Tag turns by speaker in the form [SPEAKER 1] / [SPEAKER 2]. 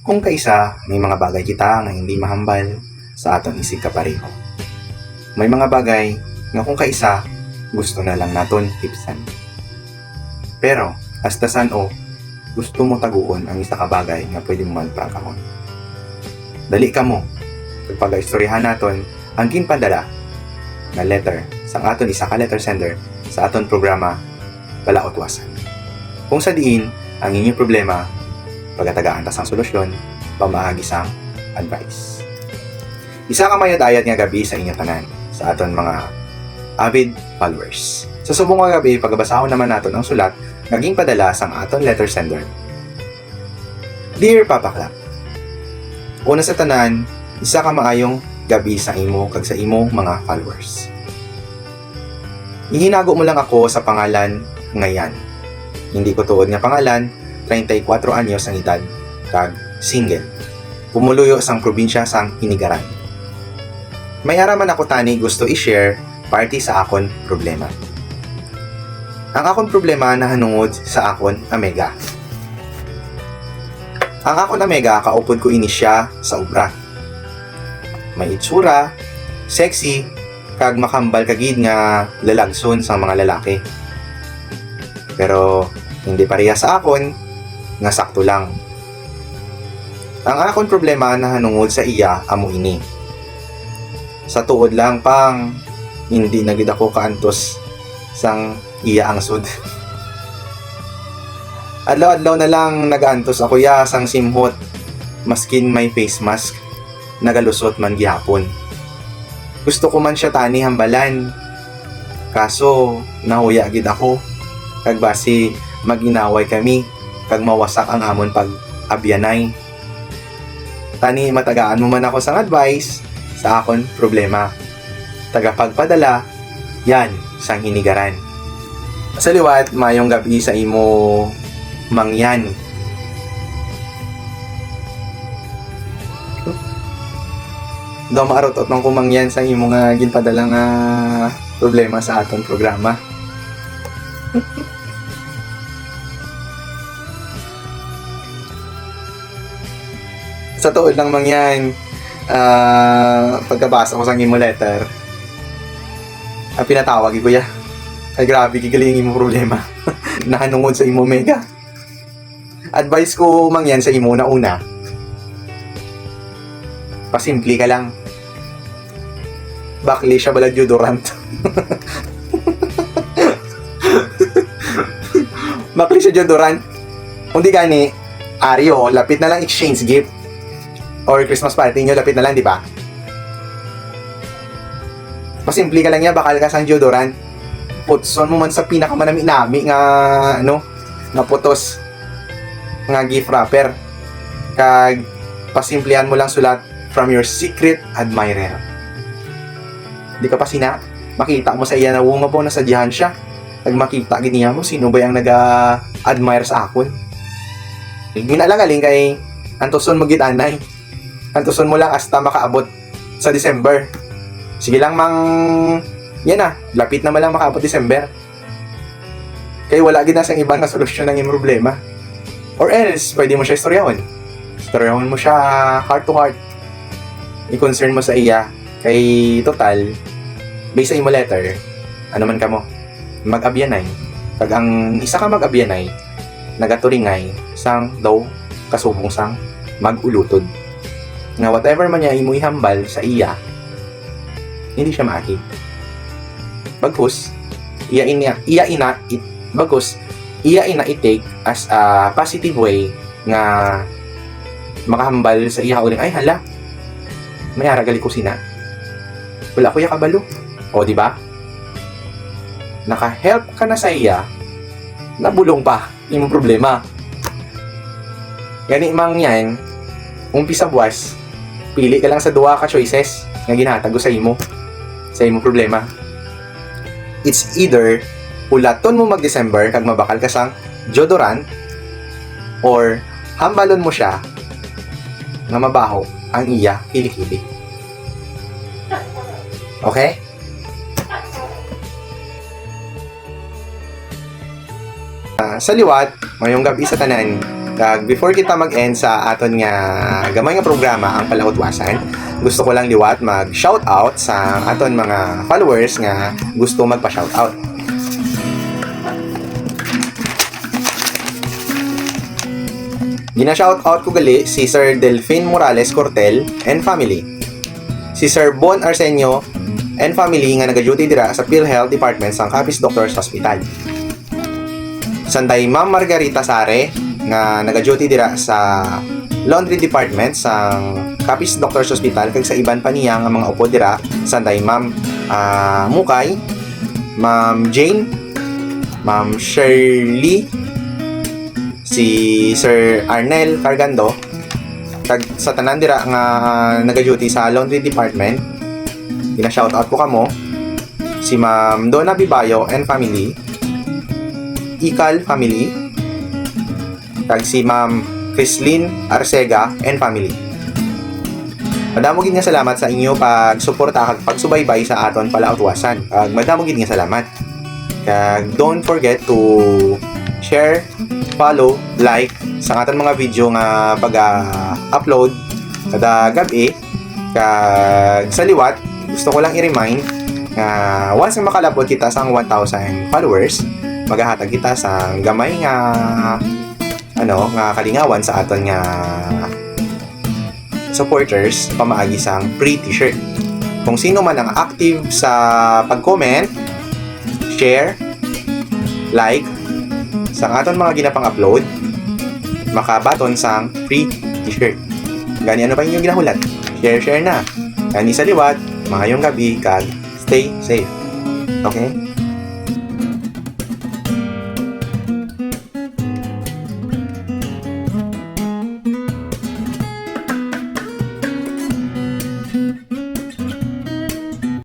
[SPEAKER 1] Kung kaisa, may mga bagay kita nga hindi mahambal sa aton isig kapareho. May mga bagay nga kung kaisa, gusto na lang naton tipsan. Pero, hasta saan gusto mo taguon ang isa ka bagay nga pwede mo magprakahon. Dali ka mo, pagpag-istoryahan naton ang ginpadala na letter sa aton isa ka letter sender sa aton programa Palaotwasan. Kung sa diin, ang inyong problema, pagatagaan tas ang solusyon, pamaagi sang advice. Isa ka mayad-ayad nga gabi sa inyong tanan, sa aton mga avid followers. Sa subong nga gabi, pagbasahon naman naton ang sulat, naging padala sang aton letter sender. Dear Papa Clap, una sa tanan, isa ka maayong gabi sa imo kag sa imo mga followers. Ihinago mo lang ako sa pangalan ngayan. Hindi ko tuod nga pangalan, 34 anyos ang edad, kag single. Pumuluyo sang probinsya sang Hinigaran. May araman ako tani gusto i-share party sa akon problema. Ang akon problema nahanungod sa akon Amega. Ang akon Amega kaupod ko ini siya sa ubra. May itsura, sexy, kag makambal kagid nga lalagson sa mga lalaki. Pero hindi pareha sa akon nga sakto lang. Ang akon problema nahanungod sa iya amo ini. Sa tuod lang pang hindi na gid ako kaantos sang iya ang sud. Adlaw-adlaw na lang nagaantos ako ya sang simhot maskin may face mask nagalusot man gihapon. Gusto ko man siya tani hambalan. Kaso nahuya gid ako. Kag basi maginaway kami kag mawasak ang amon pag abyanay. Tani matagaan mo man ako sang advice sa akon problema. Tagapagpadala yan sang Hinigaran. Sa liwat mayong gabi sa imo mangyan. Daw maarotot ng kumangyan sa imo nga ginpadala nga problema sa aton programa. Sa tuod lang mangyan, pagkabasa ko sa imo letter, pinatawag ko ya. Ay grabe, gigaling imo problema. Nahanungod sa imo mega. Advice ko mangyan sa imo na una, pasimple ka lang. Bakli siya bala deodorant. Bakli siya deodorant. Kung di gani, Ario, lapit na lang exchange gift. Or Christmas party nyo, lapit na lang, di ba? Pasimple ka lang niya, bakal ka sang deodorant. Putson mo man sa pinakamanami-nami nga, nga putos. Nga gift wrapper. Kag, pasimplehan mo lang sulat, from your secret admirer. Di ka pa makita mo sa iya na umabaw na sadyahan siya. Pag makita giniya mo, sino ba yung nag-admire sa akon? Hindi na lang aling kay antoson magitanay. Antoson mo lang hasta makaabot sa December. Sige lang yan na, lapit naman lang makaabot December. Kaya wala gina sang ibang na solusyon ng iyong problema. Or else, pwede mo siya istoryahon. Istoryahon mo siya heart to heart. I-concern mo sa iya. Kay total, based sa imo letter, ano man ka mo, mag-abyanay. Pag ang isa ka mag-abyanay, nagaturingay sang daw kasubong sang mag-ulutod. Nga whatever man niya imo ihambal sa iya, hindi siya maaki. Bagkus, iya ina i-take as a positive way nga makahambal sa iya uling, ay hala, may aragali ko sina. Wala ko ya kabalo. O, di ba? Naka-help ka na sa iya, nabulong pa yung problema. Gani mang yan, umpisa buwas, pili ka lang sa duha ka choices nga ginatago sa imo problema. It's either ulaton mo mag-December kag mabakal ka sang deodorant, or hambalon mo siya nga mabaho ang iya kilikili. Okay? Sa liwat, mayong gabi sa tanan, Kag before kita mag-end sa aton nga gamay nga programa ang palautwasan, gusto ko lang liwat mag-shoutout sa aton mga followers nga gusto magpa-shoutout. Gina-shoutout ko gali si Sir Delphine Morales Cortel and family. Si Sir Bon Arsenio and family nga nag-duty dira sa PhilHealth Department sa Capiz Doctors Hospital. Sanday Ma'am Margarita Sare nga nag-duty dira sa Laundry Department sa Capiz Doctors Hospital kag sa iban pa niya nga mga upo dira. Sanday Ma'am Mukay, Ma'am Jane, Ma'am Shirley, si Sir Arnel Cargando, kag sa tanan dira nga nag-duty sa Laundry Department. Gina-shoutout ko kamo si Ma'am Donna Bibayo and family, Ikal family, kag si Ma'am Crislin Arcega and family. Madamo gid nga salamat sa inyo pagsuporta kag pagsubaybay sa aton palautwasan. Kag madamo gid nga salamat. Kag don't forget to share, follow, like sa aton mga video nga pag-upload kada gabi. Kag sa liwat, gusto ko lang i-remind nga once na makalabot kita sa 1,000 followers, maghahatag kita sa gamay nga nga kalingawan sa aton nga supporters pamaagi sang free t-shirt. Kung sino man ang active sa pag-comment, share, like sa aton mga ginapang-upload, makabaton sang free t-shirt. Gani ano pa inyong ginahulat? Share na. Gani sa liwat, mayong gabi kag stay safe. Okay?